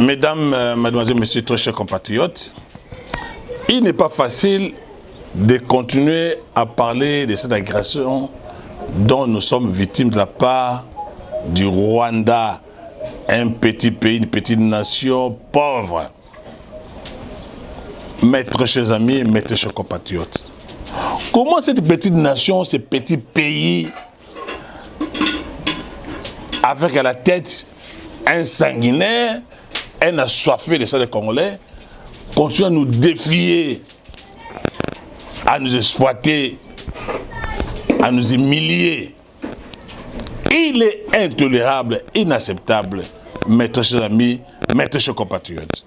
Mesdames, Mademoiselles, Messieurs, très chers compatriotes, il n'est pas facile de continuer à parler de cette agression dont nous sommes victimes de la part du Rwanda, un petit pays, une petite nation pauvre. Mes très chers amis, mes très chers compatriotes, comment cette petite nation, ce petit pays, avec à la tête un sanguinaire, un assoiffé de ça des Congolais, continue à nous défier, à nous exploiter, à nous humilier. Il est intolérable, inacceptable, mes très chers amis, mes très chers compatriotes.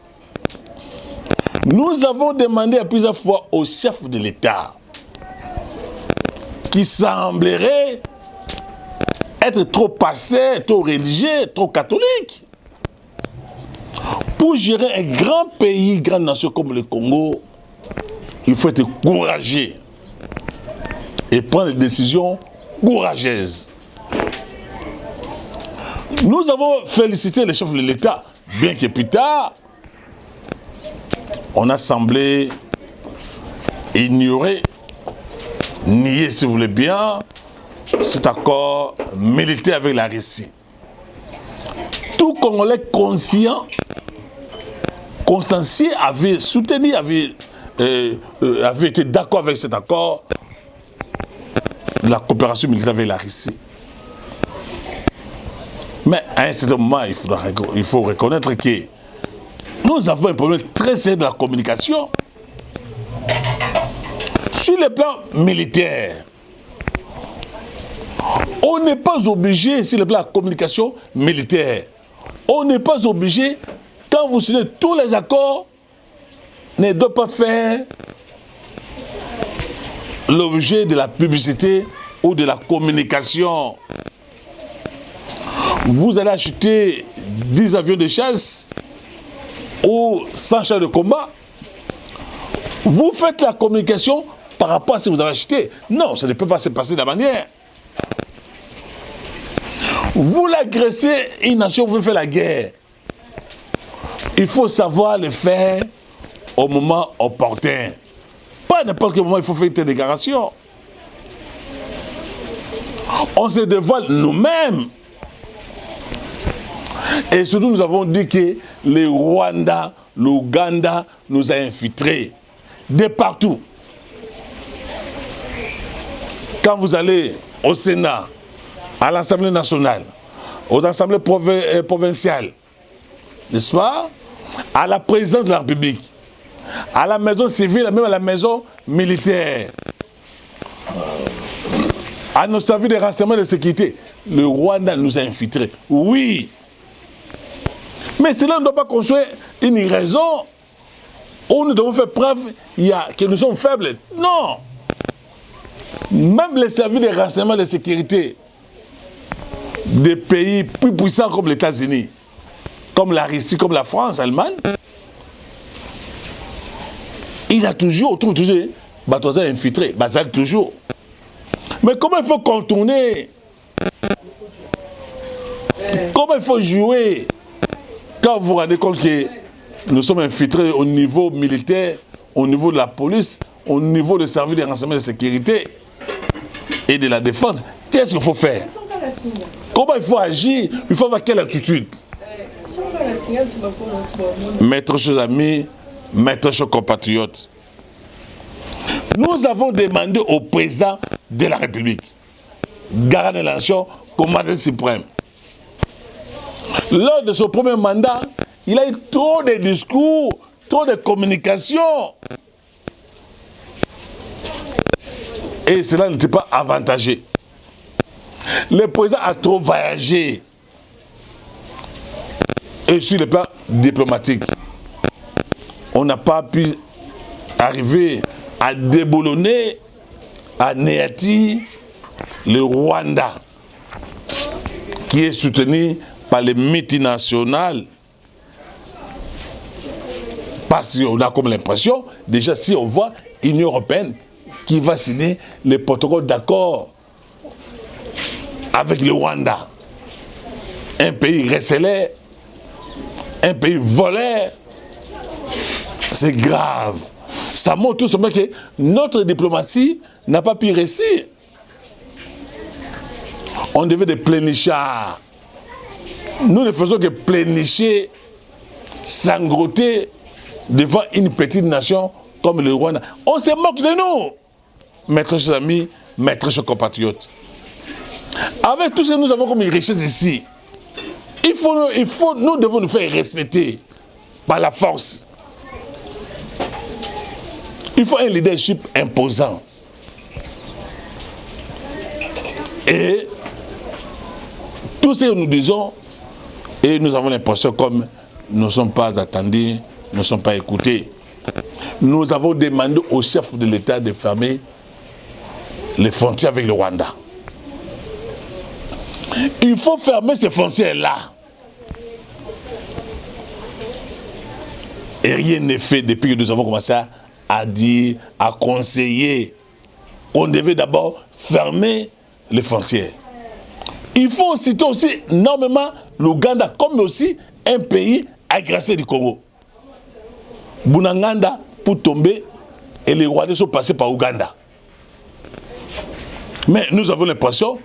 Nous avons demandé à plusieurs fois au chef de l'État, qui semblerait être trop passé, trop religieux, trop catholique, pour gérer un grand pays, grande nation comme le Congo, il faut être courageux et prendre des décisions courageuses. Nous avons félicité le chef de l'État, bien que plus tard, on a semblé ignorer, nier, si vous voulez bien, cet accord militaire avec la Russie. Tout Congolais conscient, consciencieux avait soutenu, avait été d'accord avec cet accord, la coopération militaire avec la Russie. Mais à un certain moment, il faut reconnaître que nous avons un problème très sérieux de la communication. Sur le plan militaire, on n'est pas obligé, sur le plan de la communication militaire, on n'est pas obligé, quand vous signez tous les accords, ne doit pas faire l'objet de la publicité ou de la communication. Vous allez acheter 10 avions de chasse ou 100 chars de combat. Vous faites la communication par rapport à ce que vous avez acheté. Non, ça ne peut pas se passer de la manière. Vous l'agressez, une nation vous fait la guerre. Il faut savoir le faire au moment opportun. Pas à n'importe quel moment il faut faire une telle déclaration. On se dévoile nous-mêmes. Et surtout, nous avons dit que le Rwanda, l'Ouganda nous a infiltrés de partout. Quand vous allez au Sénat, à l'Assemblée nationale, aux assemblées provinciales, n'est-ce pas? À la présidence de la République, à la maison civile, même à la maison militaire, à nos services de renseignement et de sécurité, le Rwanda nous a infiltrés. Oui. Mais cela ne doit pas construire une raison où nous devons faire preuve que nous sommes faibles. Non. Même les services de renseignement et de sécurité des pays plus puissants comme les États-Unis, comme la Russie, comme la France, l'Allemagne, il a toujours, trouve toujours, Batoisa infiltré, Bazal toujours. Mais comment il faut contourner? Comment il faut jouer? Quand vous vous rendez compte que nous sommes infiltrés au niveau militaire, au niveau de la police, au niveau des services de renseignement et de sécurité et de la défense, qu'est-ce qu'il faut faire? Comment il faut agir? Il faut avoir quelle attitude? Mes très chers amis, mes très chers compatriotes, nous avons demandé au président de la République, garant de la nation, commandant suprême, lors de son premier mandat, il a eu trop de discours, trop de communication. Et cela n'était pas avantageux. Le président a trop voyagé. Et sur le plan diplomatique, on n'a pas pu arriver à déboulonner, à anéantir le Rwanda, qui est soutenu par les multinationales. Parce qu'on a comme l'impression, déjà si on voit l'Union européenne qui va signer le protocole d'accord avec le Rwanda, un pays recelé, un pays voleur, c'est grave. Ça montre tout simplement que notre diplomatie n'a pas pu réussir. On devait des plénichards. Nous ne faisons que plénicher, s'engrotter devant une petite nation comme le Rwanda. On se moque de nous. Mes très chers amis, mes très chers compatriotes. Avec tout ce que nous avons comme richesse ici, nous devons nous faire respecter par la force. Il faut un leadership imposant. Et tout ce que nous disons, et nous avons l'impression comme nous ne sommes pas attendus, nous ne sommes pas écoutés. Nous avons demandé au chef de l'État de fermer les frontières avec le Rwanda. Il faut fermer ces frontières-là. Et rien n'est fait depuis que nous avons commencé à dire, à conseiller. On devait d'abord fermer les frontières. Il faut citer aussi énormément l'Ouganda comme aussi un pays agressé du Congo. Bunanganda pour tomber et les Rwandais sont passés par Ouganda. Mais nous avons l'impression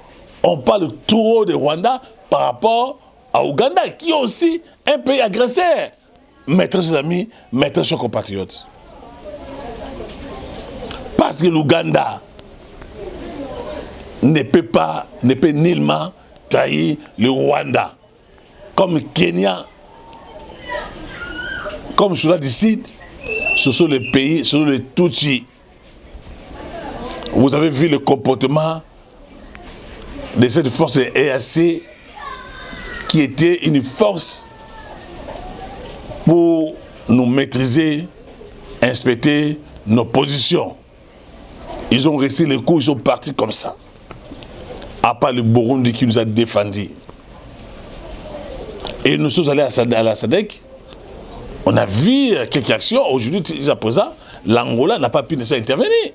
on parle trop de Rwanda par rapport à Ouganda qui est aussi un pays agresseur. Mes très chers amis, mes très chers compatriotes. Parce que l'Ouganda ne peut nullement trahir le Rwanda. Comme Kenya, comme Soudan du Sud, ce sont les pays, ce sont les Tutsis. Vous avez vu le comportement de cette force EAC qui était une force pour nous maîtriser, inspecter nos positions. Ils ont réussi les coups, ils sont partis comme ça. À part le Burundi qui nous a défendus. Et nous sommes allés à la SADC. On a vu quelques actions. Aujourd'hui, jusqu'à présent, l'Angola n'a pas pu nécessairement intervenir.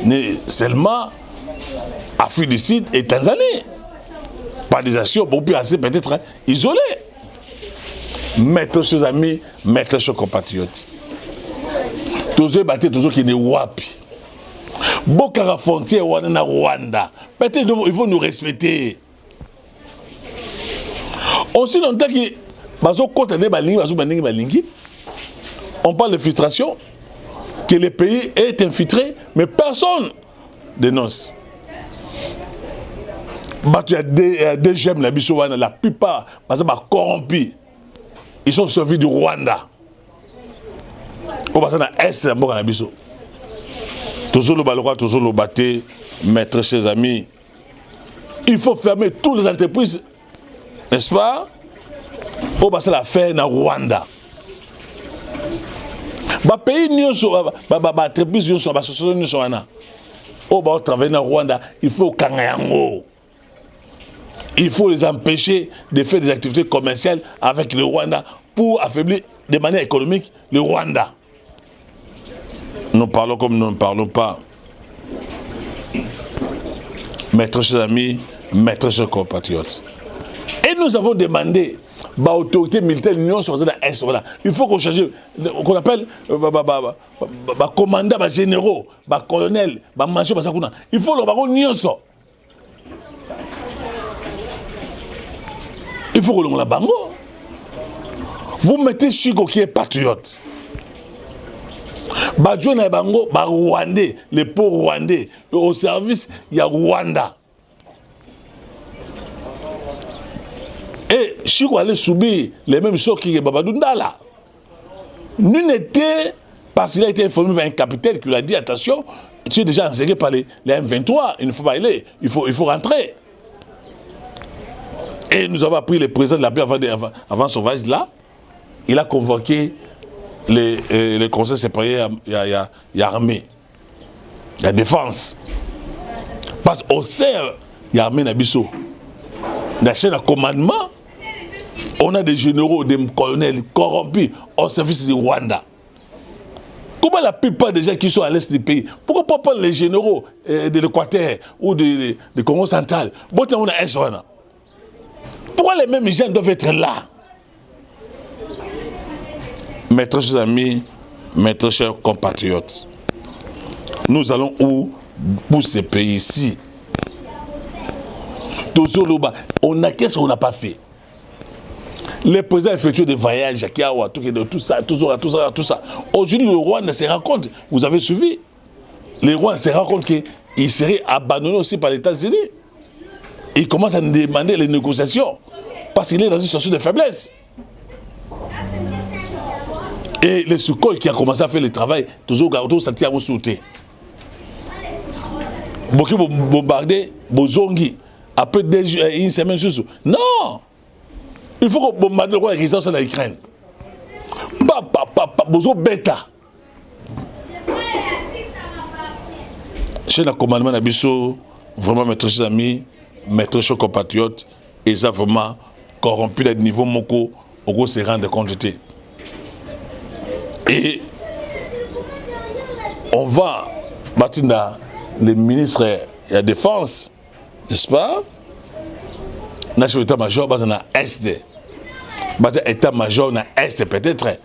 Mais seulement Afrique du Sud et Tanzanie. Par des actions beaucoup plus assez peut-être isolées. Mes chers amis, mes chers compatriotes. Tous eux battent, tous eux qui ne wapi. Beaucoup de frontières au Rwanda. Peut-être il faut nous respecter. Aussi longtemps que on parle de filtration, que le pays est infiltré, mais personne dénonce. Il y a des gemmes, la plupart, parce que corrompus, ils sont servis du Rwanda. Au bassin est de la Bisso. Toujours le balois, toujours le batté, mes très chers amis. Il faut fermer toutes les entreprises, n'est-ce pas? Au bassin la faire dans Rwanda. Les pays n'y sont pas, les entreprises n'y sont pas, les sociétés n'y sont pas. Au bassin travailler dans Rwanda, il faut Kangayango. Il faut les empêcher de faire des activités commerciales avec le Rwanda pour affaiblir de manière économique le Rwanda. Nous parlons comme nous ne parlons pas. Mes très chers amis, mes très chers compatriotes. Et nous avons demandé l'autorité militaire de l'Union sur l'Est. Voilà. Il faut qu'on change, qu'on appelle commandants, généraux, colonels, manchers. Il faut l'Union. Il faut que l'on la bango. Vous mettez Chico qui est patriote. Badjouana Bango, Rwandais, les pauvres Rwandais, au service, il y a Rwanda. Et Chico allait subir les mêmes choses que Babadunda là. Nul n'était, parce qu'il a été informé par un capitaine qui lui a dit attention, tu es déjà enseigné par les M23, il ne faut pas aller, il faut rentrer. Et nous avons appris le président de la paix avant son voyage là, il a convoqué les conseils séparés, il y a armée, il y a défense. Parce qu'au sein, il y a armée Nabiso. Dans la chaîne de commandement, on a des généraux, des colonels corrompus au service du Rwanda. Comment la plupart des gens qui sont à l'est du pays, pourquoi pas prendre les généraux de l'Équateur ou de Congo central? Pourquoi les mêmes gens doivent être là? mes très chers amis, mes très chers compatriotes, nous allons où pour ces pays-ci? On a qu'est-ce qu'on n'a pas fait? Les présidents effectuent des voyages à Kiawa, tout ça. Aujourd'hui, le roi ne se rend compte, vous avez suivi, le roi se rend compte qu'il serait abandonné aussi par les États-Unis. Il commence à demander les négociations parce qu'il est dans une situation de faiblesse. Et le Sukhoi qui a commencé à faire le travail, toujours ça tient au sauté. Beaucoup bombardé, Bozongi, après une semaine juste. Non! Il faut qu'on bombarde le roi et résiste en Ukraine. Bozo bêta. Chez le commandement d'Abisso, vraiment mes très chers amis, mes très chers compatriotes, ils ont vraiment corrompu le niveau moko au se rendre compte. Et on va bâtir le ministre de la Défense, n'est-ce pas? National état-major, dans l'Est. Dans l'état-major, dans l'Est, peut-être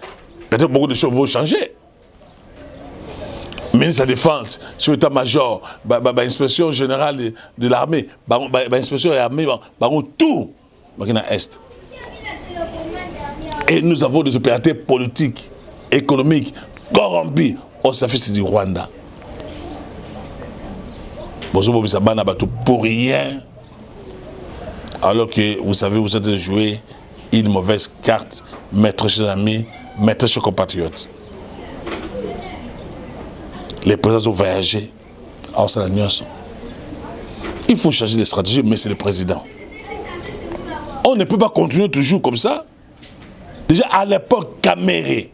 beaucoup de choses vont changer. Ministre de la Défense, sur l'état-major, l'inspection générale de l'armée, l'inspection de l'armée, tout dans l'Est. Et nous avons des opérateurs politiques, économiques, corrompus au service du Rwanda. Pour rien. Alors que vous savez, vous êtes joué une mauvaise carte, mes très chers amis, mes très chers compatriotes. Les présidents ont voyagé à l'Alliance. Il faut changer de stratégie, mais c'est le président. On ne peut pas continuer toujours comme ça. Déjà à l'époque, Caméré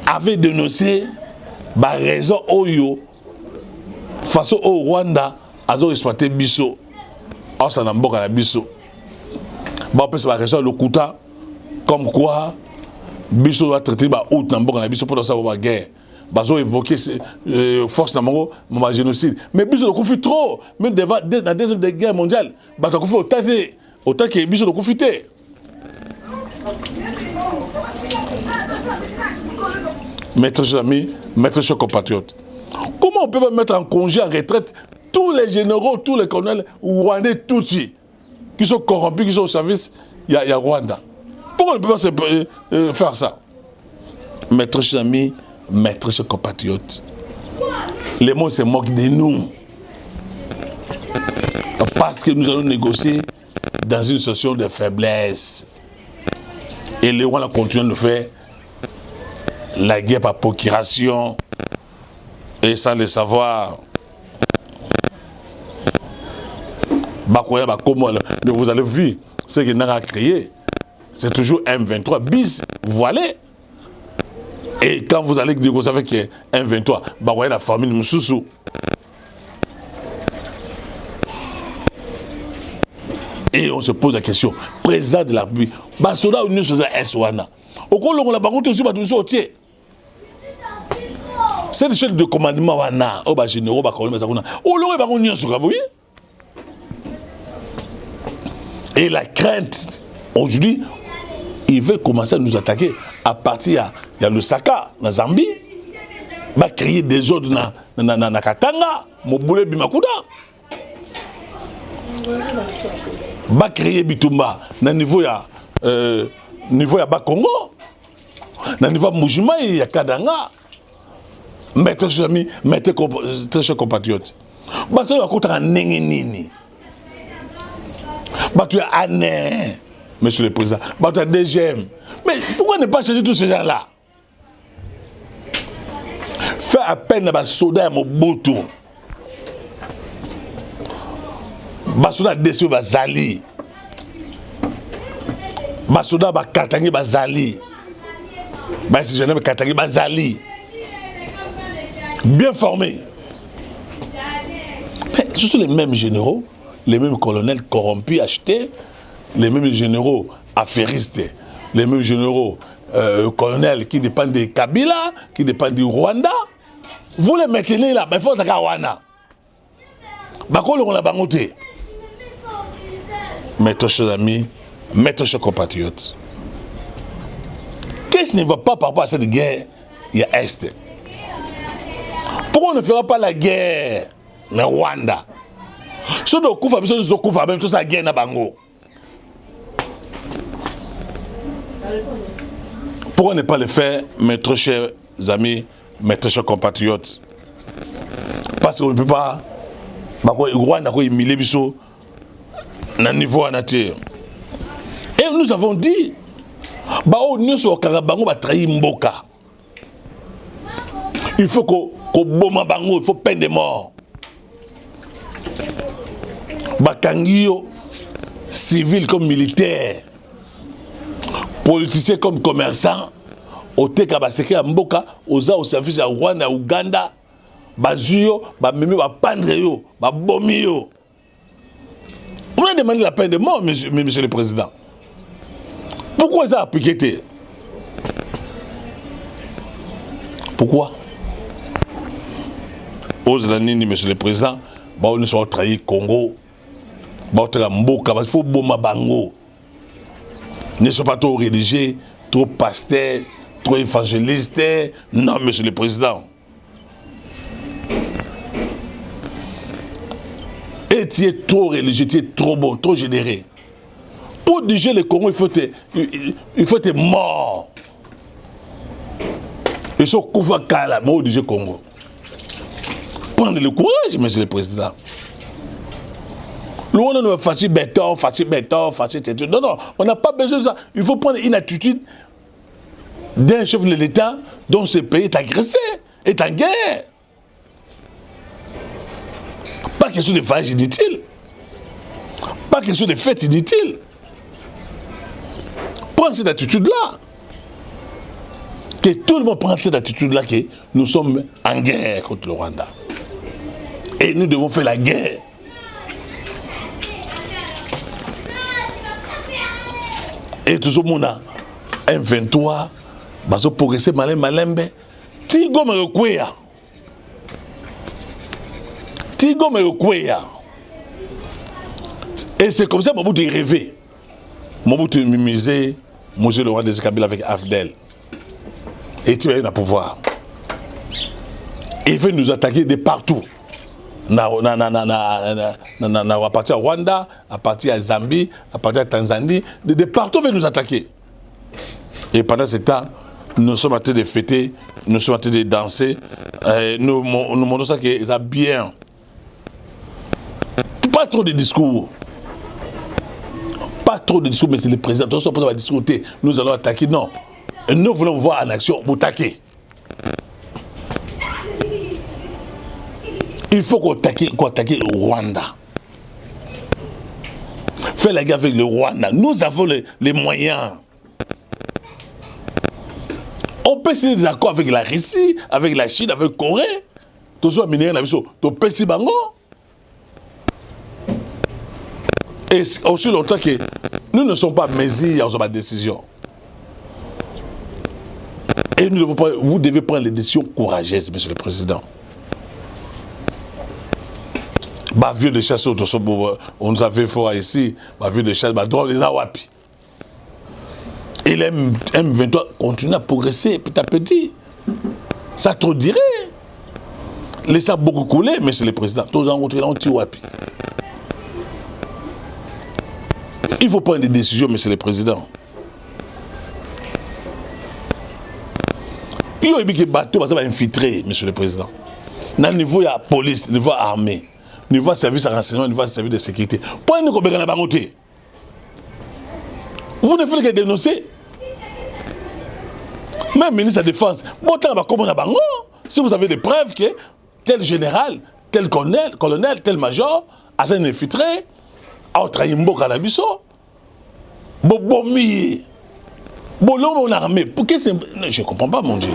avait dénoncé la raison Oyo face au Rwanda a exploité Bisso. On s'en a beaucoup à la Bisso. Bon, après, c'est la raison de Lokuta, comme quoi Bisso doit traiter la haute dans la Bisso pour la guerre. Ils ont évoqué force dans le génocide. Mais Bisso a confié trop. Même dans la deuxième guerre mondiale, il a confié autant que Bisso a confié. Mes très chers amis, mes très chers compatriotes, comment on peut mettre en congé, en retraite, tous les généraux, tous les colonels rwandais, tout de suite, qui sont corrompus, qui sont au service, il y a Rwanda. Pourquoi on ne peut pas faire ça? Mes très chers amis, mes très chers compatriotes, les mots se moquent de nous. Parce que nous allons négocier dans une situation de faiblesse. Et les Rwandais continuent de faire la guerre par procuration et sans le savoir. Vous allez voir ce qu'il a créé. C'est toujours M23 bis voilé. Et quand vous allez négocier avec M23, vous voyez la famille Moussoussou. Et on se pose la question, président de la République, Basoda ou nous faisons S-Wana. Au cours de la banque, on se dit, c'est le chef de commandement, au bas généraux, et la crainte, aujourd'hui, il veut commencer à nous attaquer à partir de Lusaka, dans Zambie, va créer des ordres dans Katanga, Mobule Bimakuda. Va créer Bitumba dans niveau ya Bakongo, dans niveau Mujima et ya Kadanga. Mes très chers amis, mes très chers compatriotes. Bato ya kota nenge nini. Bato ya Ané, monsieur le président. Bato ya DGM. Mais pourquoi ne pas changer tous ces gens-là? Faire appel à des soldats à Mobutu. Basoda déçu bazali. Basoda bakatangi bazali. Basi jeune bakatangi bazali. Bien formés. Mais ce sont les mêmes généraux, les mêmes colonels corrompus, achetés, les mêmes généraux affairistes, les mêmes généraux colonels qui dépendent de Kabila, qui dépendent du Rwanda. Vous les maintenez là, mais il faut que Rwanda. Bakolo on a bangoté. Mes chers amis, mes chers compatriotes, L'Est ne va pas par rapport à cette guerre, il y a Est. Pourquoi on ne fera pas la guerre dans Rwanda? Si on coupe, même tout ça guerre dans Bango. Pourquoi ne pas le faire, mes très chers amis, mes très chers compatriotes? Parce qu'on ne peut pas. Rwanda a humilié biso na niveau anaté. Et nous avons dit, il faut qu'on bombe bango, il faut peine de mort. Bakangio, civil comme militaire, politicien comme commerçant, au teka baseke ya mboka, oza au service ya Rwanda, Uganda, bazuyo, bamemi bapandre yo, babomi yo. On a demandé la peine de mort, monsieur le Président. Pourquoi ça a appliqué? Pourquoi? Ose la nini, monsieur le Président, on ne soit trahi Congo, il faut bomba bango. Ne sois pas trop religieux, trop pasteur, trop évangéliste. Non, monsieur le Président. Et tu es trop religieux, tu es trop bon, trop généreux. Pour diriger le Congo, il faut être mort. Et ce Koufa Kala, mais au diriger le Congo. Prendre le courage, monsieur le Président. Le monde nous fait béton, non, non, on n'a pas besoin de ça. Il faut prendre une attitude d'un chef de l'État dont ce pays est agressé, est en guerre. Pas question de voyage, dit-il. Pas question de fête, dit-il. Prends cette attitude-là. Que tout le monde prenne cette attitude-là que nous sommes en guerre contre le Rwanda. Et nous devons faire la guerre. Et tout le monde a un 23, baso progresser malembe. Tigo me rekwea. Et c'est comme ça que Mobutu est rêvé. Mobutu mimisé, Monsieur le roi des Kabila avec Afdel. Et tu es dans le pouvoir. Il veut nous attaquer de partout. À partir de Rwanda, à partir de Zambie, à partir de Tanzanie, de partout il veut nous attaquer. Et pendant ce temps, nous sommes en train de fêter, nous sommes en train de danser. Nous montrons ça que ça bien. Pas trop de discours. Pas trop de discours, mais c'est le président. Attention, on va discuter. Nous allons attaquer. Non. Nous voulons voir en action vous attaquer. Il faut qu'on attaque le Rwanda. Faire la guerre avec le Rwanda. Nous avons les moyens. On peut signer des accords avec la Russie, avec la Chine, avec la Corée. Tout ça, on peut signer bango. Et aussi longtemps que nous ne sommes pas mesés dans ma décision. Et vous devez prendre les décisions courageuses, monsieur le Président. Bah, vieux de chasse, on nous avait fait ici, bah, vieux de chasse, bah, drôle les awapi. Et les M23 continuent à progresser petit à petit. Ça trop dirait. Laissez ça beaucoup couler, monsieur le Président. Tous en rencontrés dans Tiwapi. Il faut prendre des décisions, monsieur le Président. Il y a des bateaux qui sont infiltrés, monsieur le Président. Dans le niveau de la police, le niveau de l'armée, le niveau de service de renseignement, le niveau de service de sécurité. Pourquoi nous ne pouvons pas monter? Vous ne faites que dénoncer. Même ministre de la Défense, si vous avez des preuves que tel général, tel colonel, tel major, a été infiltré, a trahi Mboka Nabiso, Bobomi, Bolon armée. Pourquoi c'est. Je ne comprends pas, mon Dieu.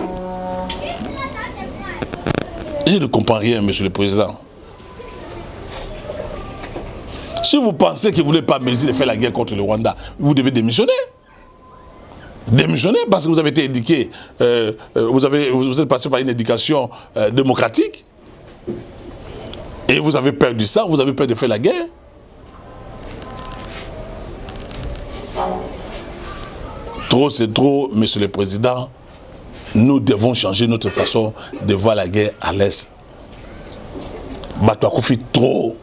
Je ne comprends rien, monsieur le Président. Si vous pensez que vous ne voulez pas de faire la guerre contre le Rwanda, vous devez démissionner. Démissionner parce que vous avez été éduqué, vous êtes passé par une éducation démocratique et vous avez perdu ça, vous avez peur de faire la guerre. Trop, c'est trop, Monsieur le Président. Nous devons changer notre façon de voir la guerre à l'Est. Batouakoufi, trop.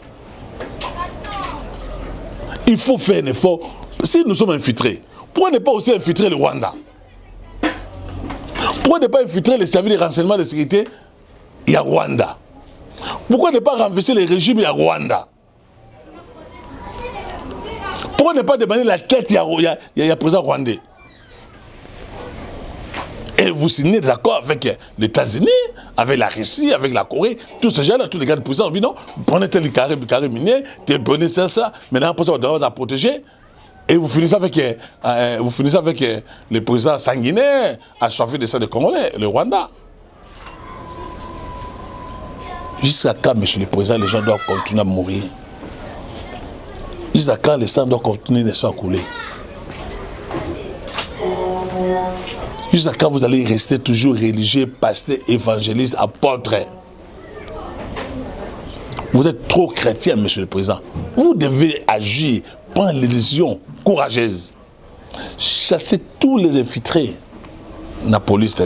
Il faut faire un effort. Si nous sommes infiltrés, pourquoi ne pas aussi infiltrer le Rwanda? Pourquoi ne pas infiltrer les services de renseignement de sécurité? Il y a Rwanda. Pourquoi ne pas renverser les régimes? Il y a Rwanda. Pourquoi ne pas demander la tête? Il y a président rwandais. Et vous signez des accords avec les États-Unis, avec la Russie, avec la Corée, tous ces gens-là, tous les gars de puissance, non, prenez tel carré minier, prenez ça, maintenant après ça, on doit protéger. Et vous finissez avec, le président sanguinaire, assoiffé de ça de Congolais, le Rwanda. Jusqu'à quand, Monsieur le Président, les gens doivent continuer à mourir? Jusqu'à quand les sangs doivent continuer, n'est-ce pas, à couler? Jusqu'à quand vous allez rester toujours religieux, pasteur, évangéliste, apôtre? Vous êtes trop chrétien, Monsieur le Président. Vous devez agir, prendre les décisions courageuses. Chasser tous les infiltrés dans la police, dans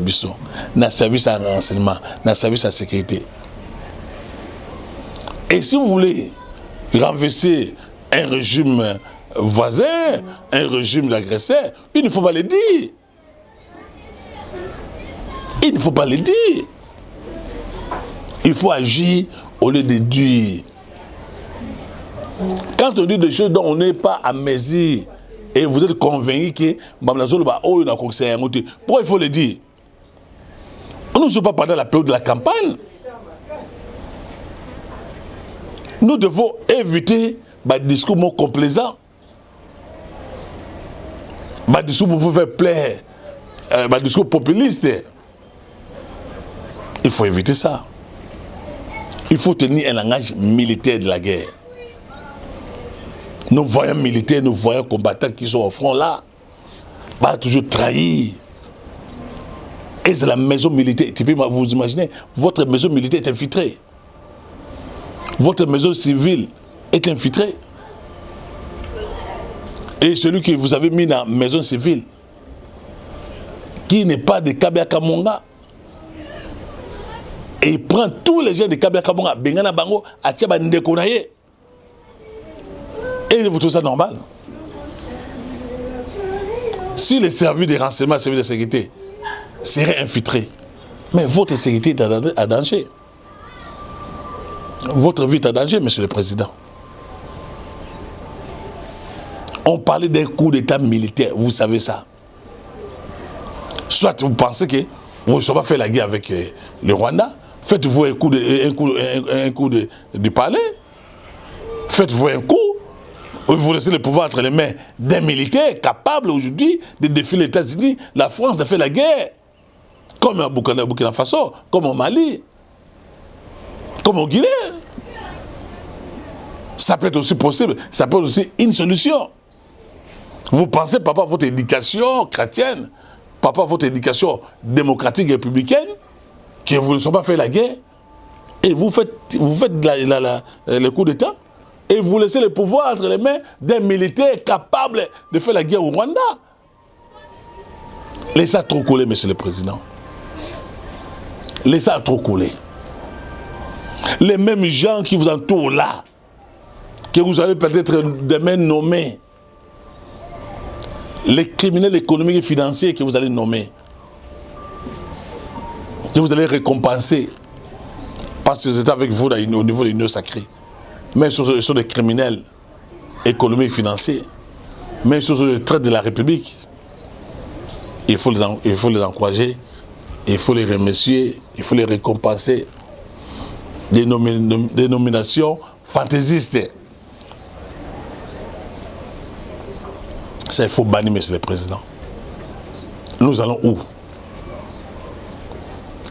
le service à renseignement, dans le service à sécurité. Et si vous voulez renverser un régime voisin, un régime d'agresseur, il ne faut pas le dire. Il ne faut pas le dire. Il faut agir au lieu de dire. Quand on dit des choses dont on n'est pas à mesure et vous êtes convaincu que pourquoi il faut le dire? Nous ne sommes pas pendant la période de la campagne. Nous devons éviter des discours complaisants, des discours pour vous faire plaire, des discours populistes. Il faut éviter ça. Il faut tenir un langage militaire de la guerre. Nous voyons militaires, nous voyons combattants qui sont au front là, toujours trahis. Et c'est la maison militaire. Vous imaginez, votre maison militaire est infiltrée. Votre maison civile est infiltrée. Et celui que vous avez mis dans la maison civile, qui n'est pas de Kabia Kamonga, et il prend tous les gens de Kabia Kamonga, Bengana Bango, Atiaba Ndekonaye. Et vous trouvez ça normal? Si les services de renseignement, les services de sécurité seraient infiltrés, mais votre sécurité est en danger. Votre vie est en danger, Monsieur le Président. On parlait d'un coup d'État militaire, vous savez ça. Soit vous pensez que vous ne savez pas faire la guerre avec le Rwanda, faites-vous un coup du palais, faites-vous un coup, vous laissez le pouvoir entre les mains d'un militaire capable aujourd'hui de défier les États-Unis, la France de faire la guerre, comme au Burkina Faso, comme au Mali, comme au Guinée. Ça peut être aussi possible, ça peut être aussi une solution. Vous pensez, papa, votre éducation chrétienne, papa, votre éducation démocratique et républicaine, que vous ne savez pas faire la guerre, et vous faites le coup d'État, et vous laissez le pouvoir entre les mains d'un militaire capable de faire la guerre au Rwanda. Laissez ça trop couler, Monsieur le Président. Laissez ça trop couler. Les mêmes gens qui vous entourent là, que vous allez peut-être demain nommer, les criminels économiques et financiers que vous allez nommer, que vous allez récompenser, parce que vous êtes avec vous au niveau de l'union sacrée. Mais ce sont des criminels économiques et financiers, mais ce sont des traîtres de la République. Il faut les encourager, il faut les remercier, il faut les récompenser. Des nominations fantaisistes. Ça, il faut bannir, Monsieur le Président. Nous allons où?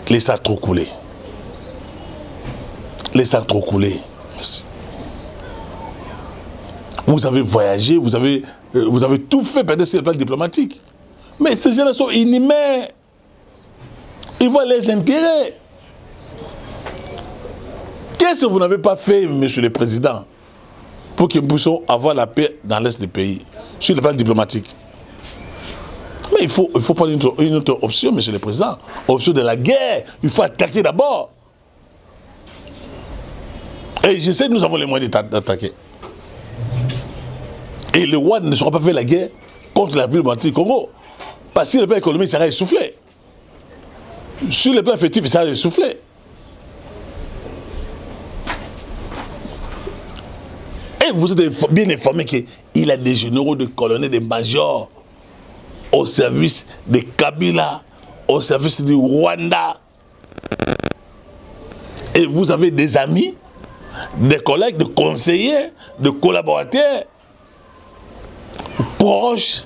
Laissez ça trop couler. Laissez ça trop couler, monsieur. Vous avez voyagé, vous avez tout fait peut-être sur le plan diplomatique. Mais ces gens-là sont inhumains. Ils voient les intérêts. Qu'est-ce que vous n'avez pas fait, Monsieur le Président, pour que nous puissions avoir la paix dans l'Est du pays, sur le plan diplomatique? Mais il faut prendre une autre option, Monsieur le Président. Option de la guerre. Il faut attaquer d'abord. Et je sais que nous avons les moyens d'attaquer. Et le Rwanda ne sera pas fait la guerre contre la République démocratique du Congo. Parce que le plan économique sera essoufflé. Sur le plan affectif, il sera essoufflé. Et vous êtes bien informé qu'il a des généraux, des colonels, des majors au service de Kabila, au service du Rwanda. Et vous avez des amis, des collègues, des conseillers, des collaborateurs proches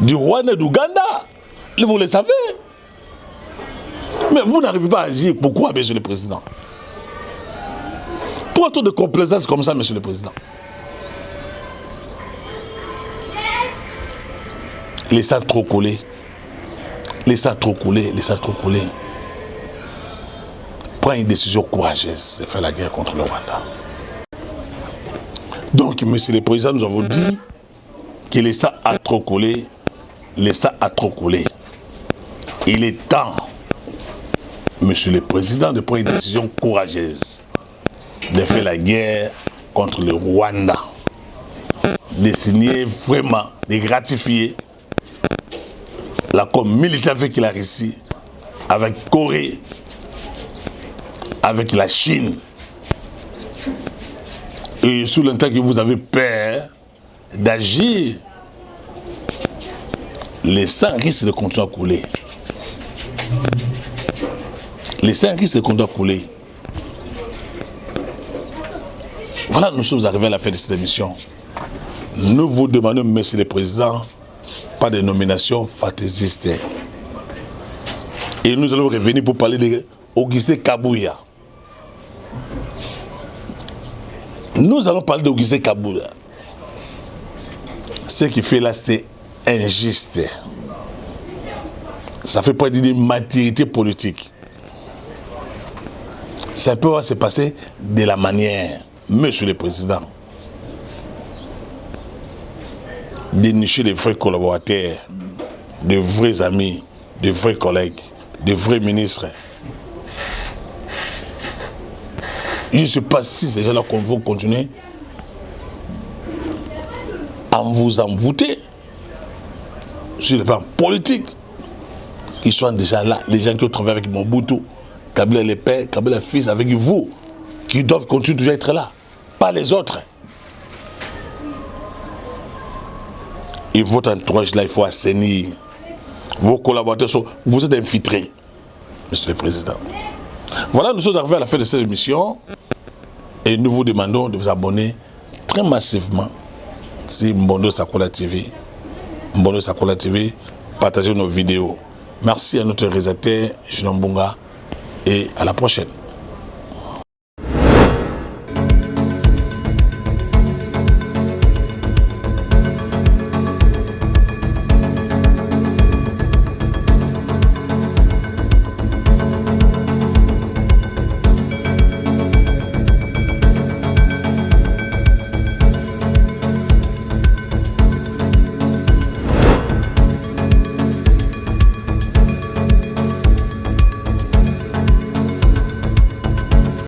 du Rwanda et d'Ouganda. Vous le savez. Mais vous n'arrivez pas à agir. Pourquoi, Monsieur le Président? Pour un tour de complaisance comme ça, Monsieur le Président. Laissez trop couler. Laissez trop couler. Laissez trop couler. Prends une décision courageuse de faire la guerre contre le Rwanda. Donc, Monsieur le Président, nous avons dit que laissez à trop couler. Laissez à trop couler. Il est temps, Monsieur le Président, de prendre une décision courageuse de faire la guerre contre le Rwanda. De signer vraiment, de gratifier l'accord militaire avec la Russie, avec Corée, avec la Chine. Et sous l'instant que vous avez peur d'agir, les sangs risquent de continuer à couler. Les sangs risquent de continuer à couler. Voilà, nous sommes arrivés à la fin de cette émission. Nous vous demandons, Monsieur le Président, pas de nomination fantaisiste. Et nous allons revenir pour parler d'Augustin Kabouya. Nous allons parler d'Augustin Kabouya. Ce qu'il fait là, c'est injuste. Ça fait pas d'une maturité politique. Ça peut se passer de la manière, Monsieur le Président, dénicher des vrais collaborateurs, de vrais amis, de vrais collègues, de vrais ministres. Je ne sais pas si ces gens-là vont continuer à vous envoûter sur le plan politique. Ils sont déjà là, les gens qui ont travaillé avec Mobutu, Kabila le père, Kabila le fils, avec vous, qui doivent continuer toujours à être là, pas les autres. Et votre entourage là, il faut assainir. Vos collaborateurs vous êtes infiltrés, Monsieur le Président. Voilà, nous sommes arrivés à la fin de cette émission et nous vous demandons de vous abonner très massivement sur Mbondo Sakola TV. Mbondo Sakola TV, partagez nos vidéos. Merci à notre réalisateur, Julien Mbunga, et à la prochaine.